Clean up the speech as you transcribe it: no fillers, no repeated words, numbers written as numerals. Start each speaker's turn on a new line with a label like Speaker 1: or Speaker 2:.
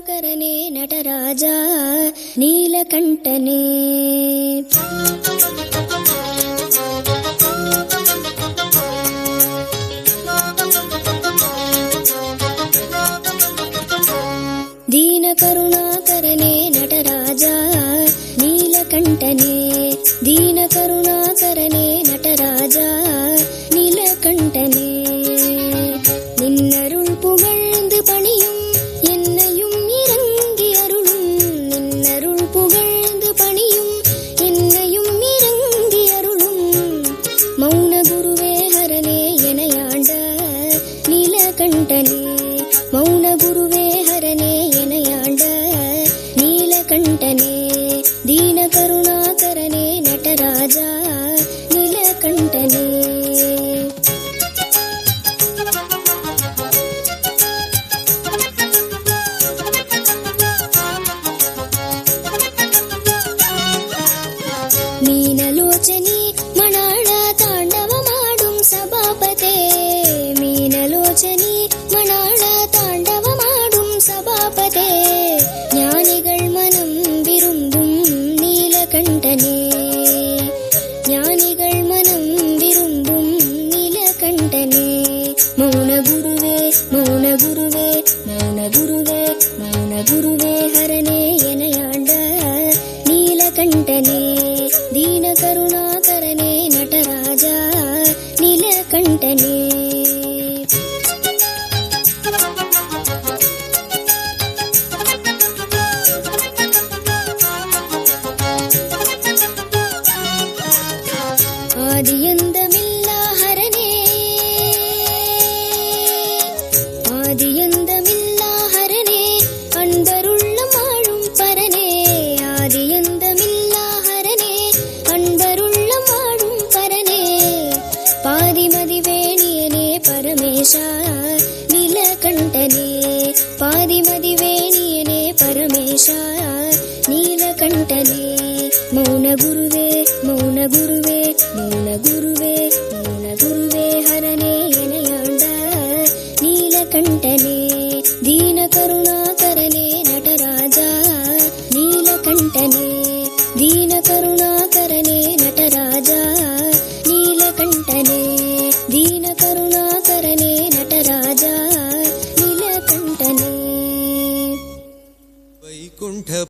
Speaker 1: ಕರುಣಾಕರನೇ ನಟರಾಜ ನೀಲಕಂಠನೇ. ದೀನ ಕರುಣಾಕರನೇ ನಟರಾಜ ನೀಲಕಂಠನೇ. ದೀನ ಕರುಣಾಕರನೇ ನಟರಾಜ நீலகண்டனே. நின்னருள் புகழ்ந்து பணியும் என்னையும் இறங்கி அருளும். நின்னருள் புகழ்ந்து பணியும் என்னையும் இறங்கி அருளும். மௌன குருவே ஹரனே எனையாண்ட நீலகண்டனே. மௌன குருவே ஹரனே எனையாண்ட நீலகண்டனே. தீன கருணாகரனே நடராஜா நீலகண்டனே. ಮೀನಲೋಚನಿ ಮಣಾಳ ತಾಂಡವ ಮಾಡುಂ ಸಭಾಪತೆ. ಮೀನಲೋಚನಿ ಮಣಾಳ ತಾಂಡವ ಮಾಡುಂ ಸಭಾಪತೆ. ஞானிகள் மனம் விரும்பும் நீலகண்டனே. ஞானிகள் மனம் விரும்பும் நீலகண்டனே. மௌன குருவே மௌன குருவே மௌன குருவே மௌன குருவே ஹரனே எனையாண்ட நீலகண்டனே. ದೀನ ಕರುಣಾಕರನೇ ನಟರಾಜ ನೀಲಕಂಠನೇ. ஆதியந்தமில்ல ஹரனே ஆதியந்தமில்ல ஹரனே அன்பருள்ள வாழும் பரனே. ஆதியந்தமில்ல ஹரனே அன்பருள்ள வாழும் பரனே. பாதிமதி வேணியனே பரமேஷா